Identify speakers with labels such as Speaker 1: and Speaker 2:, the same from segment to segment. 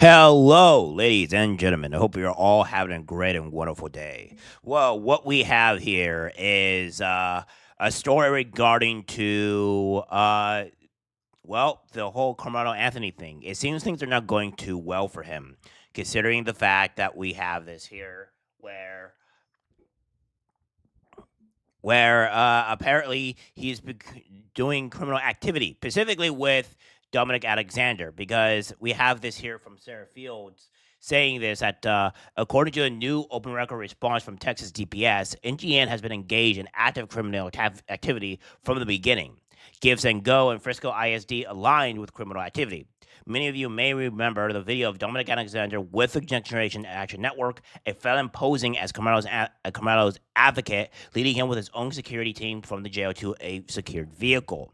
Speaker 1: Hello, ladies and gentlemen. I hope you're all having a great and wonderful day. Well, what we have here is a story regarding to the whole Carmelo Anthony thing. It seems things are not going too well for him, considering the fact that we have this here where apparently doing criminal activity, specifically with Dominic Alexander, because we have this here from Sarah Fields saying this that according to a new open record response from Texas DPS, NGN has been engaged in active criminal activity from the beginning. Gives and Go and Frisco ISD aligned with criminal activity. Many of you may remember the video of Dominic Alexander with the Next Generation Action Network, a felon posing as Carmelo's advocate, leading him with his own security team from the jail to a secured vehicle.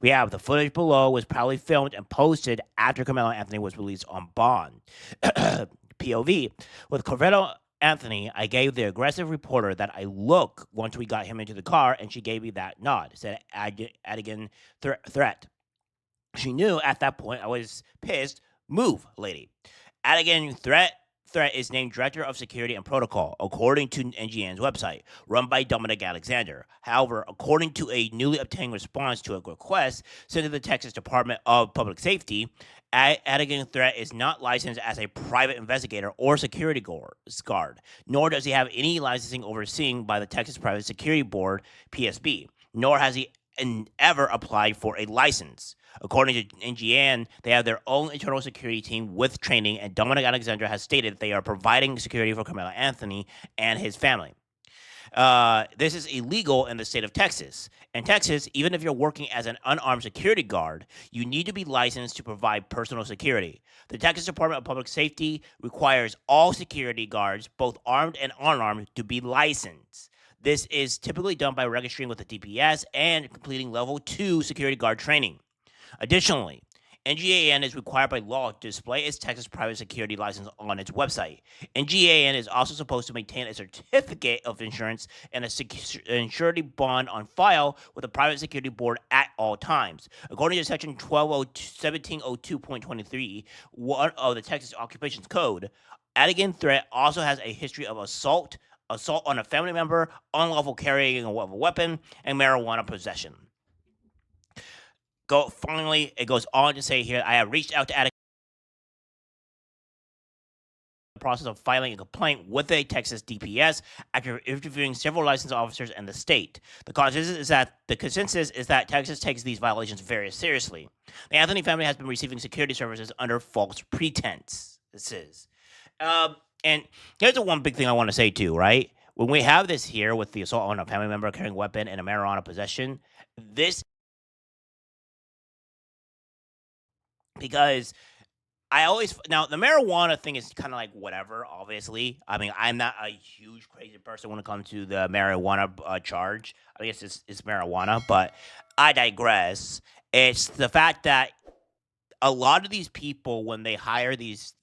Speaker 1: We have the footage below was proudly filmed and posted after Karmelo Anthony was released on bond. POV. With Karmelo Anthony, I gave the aggressive reporter that I look once we got him into the car, and she gave me that nod, said Adigan threat. She knew at that point I was pissed. Move, lady. Adigan threat is named Director of Security and Protocol, according to NGN's website, run by Dominic Alexander. However, according to a newly obtained response to a request sent to the Texas Department of Public Safety, Adigan Threat is not licensed as a private investigator or security guard, nor does he have any licensing overseen by the Texas Private Security Board, PSB, nor has he ever applied for a license. According to NGN, they have their own internal security team with training, and Dominic Alexander has stated they are providing security for Karmelo Anthony and his family. This is illegal in the state of Texas. In Texas, even if you're working as an unarmed security guard, you need to be licensed to provide personal security. The Texas Department of Public Safety requires all security guards, both armed and unarmed, to be licensed. This is typically done by registering with the DPS and completing level 2 security guard training. Additionally, NGAN is required by law to display its Texas private security license on its website. NGAN is also supposed to maintain a certificate of insurance and a surety bond on file with the private security board at all times. According to section 1702.23 of the Texas Occupations Code, Adigan Threat also has a history of assault on a family member, unlawful carrying of a weapon, and marijuana possession. Finally, it goes on to say here, I have reached out to Attica in the process of filing a complaint with the Texas DPS after interviewing several licensed officers in the state. The consensus is that Texas takes these violations very seriously. The Anthony family has been receiving security services under false pretense. This is. And here's the one big thing I want to say too, right? When we have this here with the assault on a family member carrying a weapon and a marijuana possession, this because now the marijuana thing is kind of like whatever. Obviously, I mean I'm not a huge crazy person when it comes to the marijuana charge. I guess it's marijuana, but I digress. It's the fact that a lot of these people when they hire these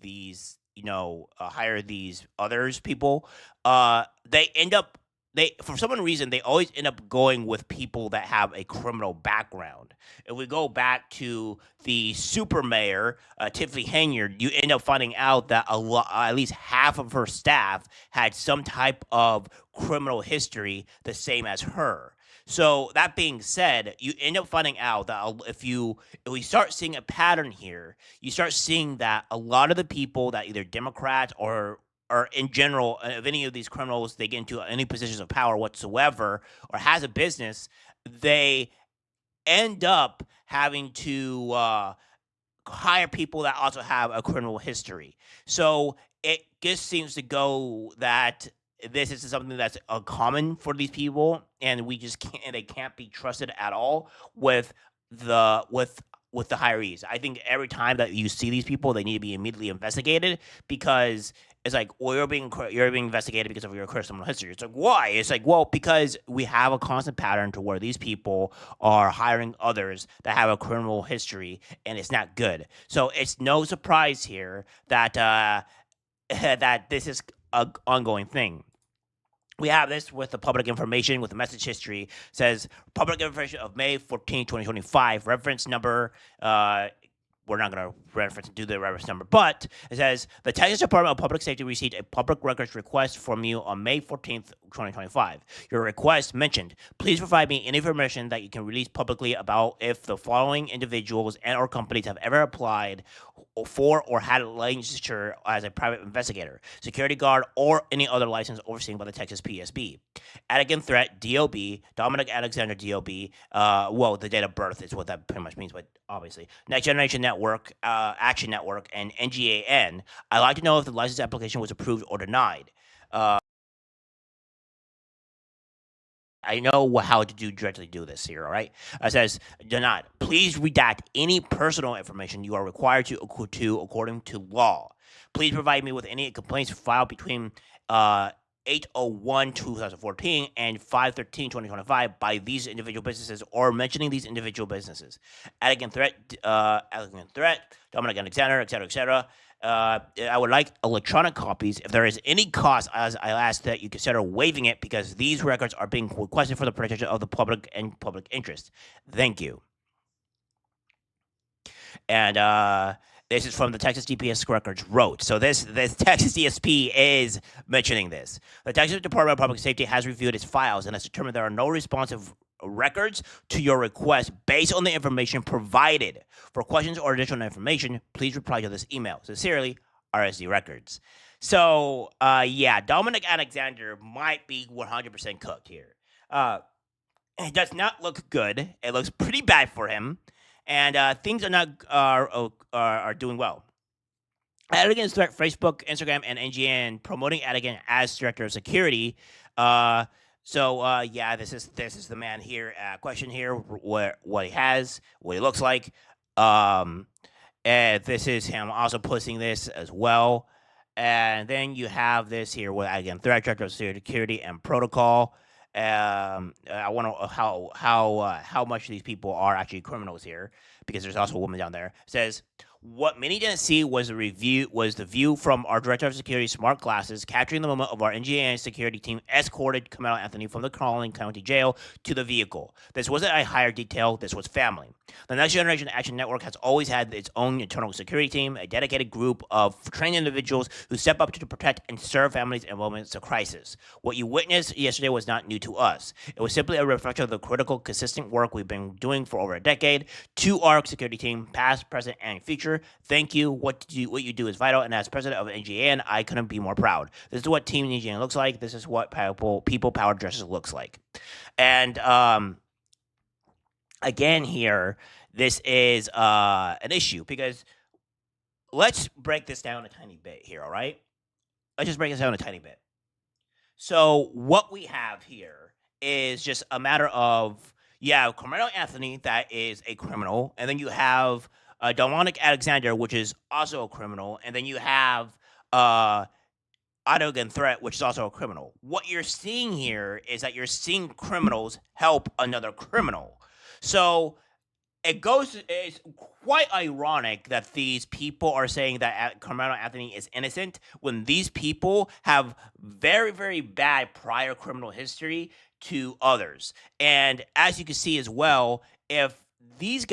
Speaker 1: hire these others people, they end up they for some reason they always end up going with people that have a criminal background. If we go back to the super mayor, Tiffany Henyard, you end up finding out that at least half of her staff had some type of criminal history the same as her. So that being said, you end up finding out that if we start seeing a pattern here, you start seeing that a lot of the people that either Democrats or in general, if any of these criminals they get into any positions of power whatsoever or has a business, they end up having to hire people that also have a criminal history. So it just seems to go that this is something that's common for these people, and we just can't. They can't be trusted at all with the with the hirees. I think every time that you see these people, they need to be immediately investigated because it's like, well, you're being investigated because of your criminal history. It's like, why? It's like, well, because we have a constant pattern to where these people are hiring others that have a criminal history, and it's not good. So it's no surprise here that that this is an ongoing thing. We have this with the public information with the message history. It says public information of May 14, 2025, reference number we're not going to reference do the reference number, but it says the Texas Department of Public Safety received a public records request from you on May 14th, 2025. Your request mentioned, please provide me any information that you can release publicly about if the following individuals and or companies have ever applied for or had a licensure as a private investigator, security guard, or any other license overseen by the Texas PSB. Again threat, DOB, Dominic Alexander, DOB. Well, the date of birth is what that pretty much means, but obviously. Next Generation Network, Action Network, and NGAN. I'd like to know if the license application was approved or denied. I know how to directly do this here, all right? It says, do not. Please redact any personal information you are required to according to law. Please provide me with any complaints filed between 8/01/2014 and 5/13/2025 by these individual businesses or mentioning these individual businesses. Arrogant threat, Dominic Alexander, etc. I would like electronic copies. If there is any cost, as I ask that you consider waiving it because these records are being requested for the protection of the public and public interest. Thank you. And this is from the Texas DPS records wrote. So this Texas DSP is mentioning this. The Texas Department of Public Safety has reviewed its files and has determined there are no responsive records to your request based on the information provided. For questions or additional information, please reply to this email. Sincerely, RSD Records. So, yeah, Dominic Alexander might be 100% cooked here. It does not look good. It looks pretty bad for him. And things are doing well. Adigan threat Facebook, Instagram, and NGN promoting Adigan as director of security. Yeah, this is the man here. Question here: what he has, what he looks like. And this is him also posting this as well. And then you have this here with again threat director of security and protocol. I wonder how much these people are actually criminals here, because there's also a woman down there. It says, what many didn't see was the view from our director of security smart glasses capturing the moment of our NGA security team escorted Karmelo Anthony from the Collin County Jail to the vehicle. This wasn't a higher detail, this was family. The Next Generation Action Network has always had its own internal security team, a dedicated group of trained individuals who step up to protect and serve families in moments of crisis. What you witnessed yesterday was not new to us. It was simply a reflection of the critical, consistent work we've been doing for over a decade. To our security team, past, present, and future, thank you. What you do is vital, and as president of NGN, I couldn't be more proud. This is what Team NGN looks like. This is what people power justice looks like. And again here, this is an issue because let's break this down a tiny bit here, all right? Let's just break this down a tiny bit. So what we have here is just a matter of, yeah, Karmelo Anthony, that is a criminal, and then you have Dominic Alexander, which is also a criminal, and then you have Adigan threat, which is also a criminal. What you're seeing here is that you're seeing criminals help another criminal. So it's quite ironic that these people are saying that Karmelo Anthony is innocent when these people have very, very bad prior criminal history to others. And as you can see as well, if this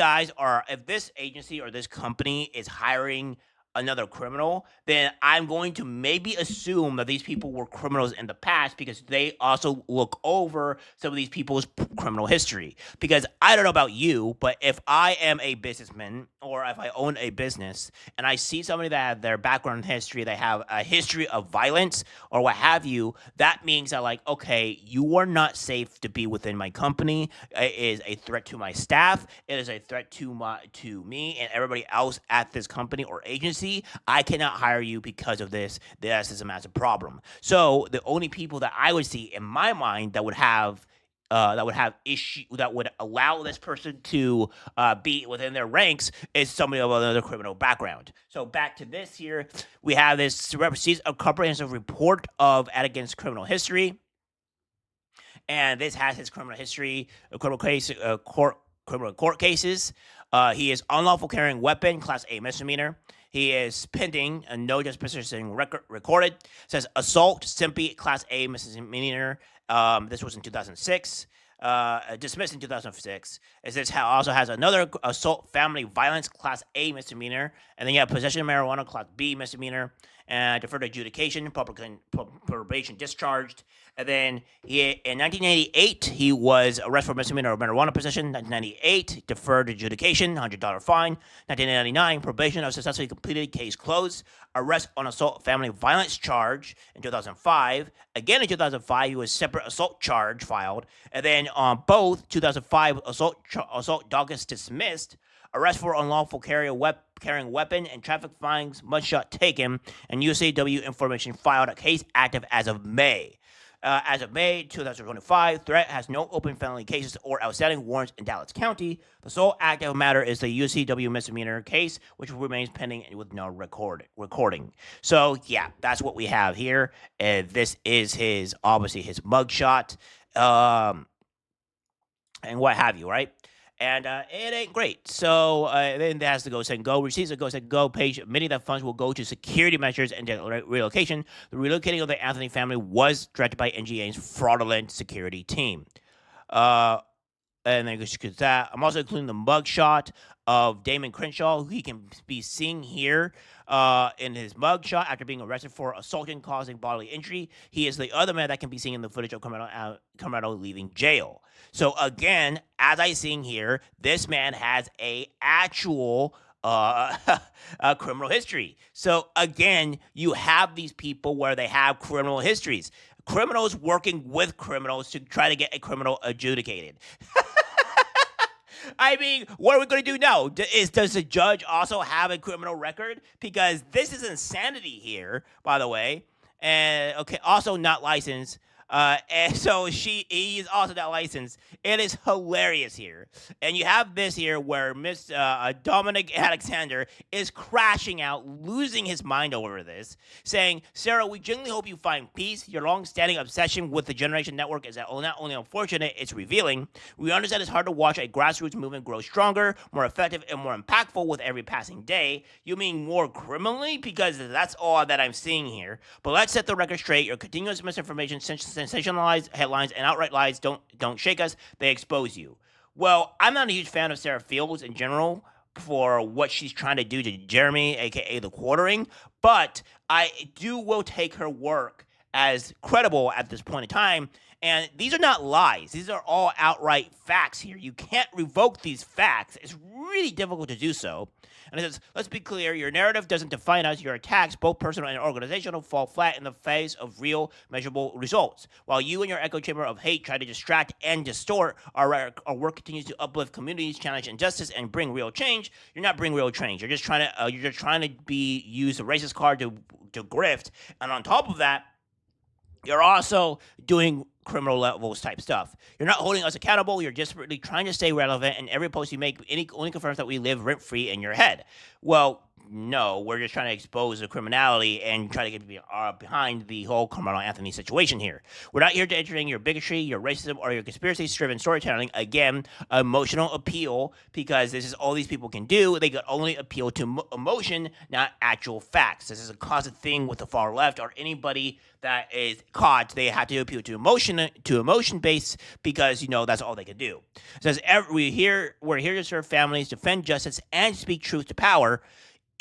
Speaker 1: agency or this company is hiring another criminal, then I'm going to maybe assume that these people were criminals in the past because they also look over some of these people's criminal history. Because I don't know about you, but if I am a businessman or if I own a business and I see somebody that have their background history, they have a history of violence or what have you, that means that like, okay, you are not safe to be within my company. It is a threat to my staff. It is a threat to me and everybody else at this company or agency. I cannot hire you because of this. This is a massive problem. So the only people that I would see in my mind that would have issue that would allow this person to be within their ranks is somebody of another criminal background. So back to this here, we have this receives a comprehensive report of Adigan's criminal history, and this has his criminal history, criminal court cases. He is unlawful carrying weapon, class A misdemeanor. He is pending a no disposition recorded. It says assault, simply class A misdemeanor. This was in 2006. dismissed in 2006. It also has another assault family violence class A misdemeanor, and then you have possession of marijuana class B misdemeanor, and deferred adjudication, probation discharged. And then in 1988, he was arrested for misdemeanor of marijuana possession. 1998, deferred adjudication, $100 fine. 1999, probation of successfully completed, case closed. Arrest on assault family violence charge in 2005. Again in 2005, he was separate assault charge filed. And then on both 2005 assault dockets dismissed. Arrest for unlawful carrying weapon and traffic fines, mugshot taken, and USAW information filed. A case active as of May. As of May 2025, threat has no open felony cases or outstanding warrants in Dallas County. The sole active matter is the UCW misdemeanor case, which remains pending with no recording. So yeah, that's what we have here. This is obviously his mugshot, and what have you, right? And it ain't great. So then there has the Go Set and Go. Receives the Go Set and Go page. Many of the funds will go to security measures and relocation. The relocating of the Anthony family was directed by NGA's fraudulent security team. And then that. I'm also including the mugshot of Damon Crenshaw, who he can be seen here in his mugshot after being arrested for assaulting, causing bodily injury. He is the other man that can be seen in the footage of Karmelo leaving jail. So again, as I seen here, this man has a actual criminal history. So again, you have these people where they have criminal histories. Criminals working with criminals to try to get a criminal adjudicated. I mean, what are we going to do now? Does the judge also have a criminal record? Because this is insanity here, by the way. And okay, also not licensed. And so he is also not licensed. It is hilarious here. And you have this here where Miss Dominic Alexander is crashing out, losing his mind over this, saying, Sarah, we genuinely hope you find peace. Your long-standing obsession with the Generation Network is not only unfortunate, it's revealing. We understand it's hard to watch a grassroots movement grow stronger, more effective, and more impactful with every passing day. You mean more criminally? Because that's all that I'm seeing here. But let's set the record straight. Your continuous misinformation, sensationalized headlines, and outright lies don't shake us. They expose you. Well, I'm not a huge fan of Sarah Fields in general for what she's trying to do to Jeremy, aka the quartering, but I will take her work as credible at this point in time. And these are not lies. These are all outright facts here. You can't revoke these facts. It's really difficult to do so. And it says, let's be clear, your narrative doesn't define us. Your attacks, both personal and organizational, fall flat in the face of real, measurable results. While you and your echo chamber of hate try to distract and distort, our work continues to uplift communities, challenge injustice, and bring real change. You're not bringing real change. You're just trying to use a racist card to grift. And on top of that, you're also doing criminal levels type stuff. You're not holding us accountable. You're desperately trying to stay relevant, and every post you make only confirms that we live rent-free in your head. Well, no, we're just trying to expose the criminality and try to get behind the whole Karmelo Anthony situation here. We're not here to entertain your bigotry, your racism, or your conspiracy-driven storytelling. Again, emotional appeal, because this is all these people can do. They can only appeal to emotion, not actual facts. This is a constant thing with the far left or anybody that is caught. They have to appeal to emotion base, because that's all they can do. It says we're here to serve families, defend justice, and speak truth to power,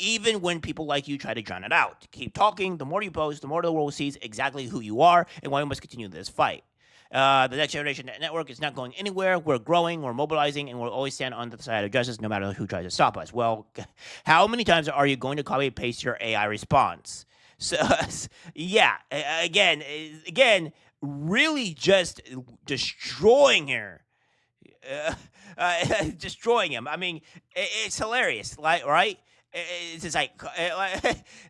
Speaker 1: even when people like you try to drown it out. Keep talking. The more you post, the more the world sees exactly who you are and why we must continue this fight. The Next Generation Network is not going anywhere. We're growing, we're mobilizing, and we'll always stand on the side of justice no matter who tries to stop us. Well, how many times are you going to copy and paste your AI response? So, yeah, again, really just destroying her. Destroying him. I mean, it's hilarious, right? It's just like,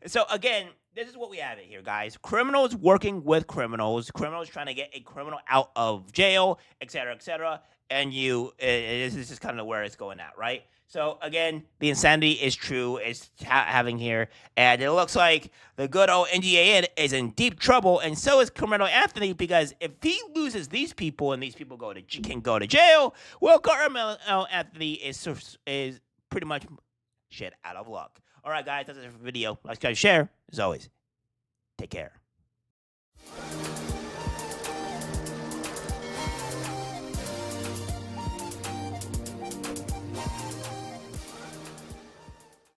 Speaker 1: so again, this is what we have it here, guys. Criminals working with criminals trying to get a criminal out of jail, etc., and this is just kind of where it's going at, right? So again, the insanity is true. It's having here, and it looks like the good old NGA is in deep trouble, and so is Karmelo Anthony, because if he loses these people and these people can go to jail, well, Karmelo Anthony is pretty much shit out of luck. All right, guys, that's it for the video. Like, subscribe, share. As always, take care.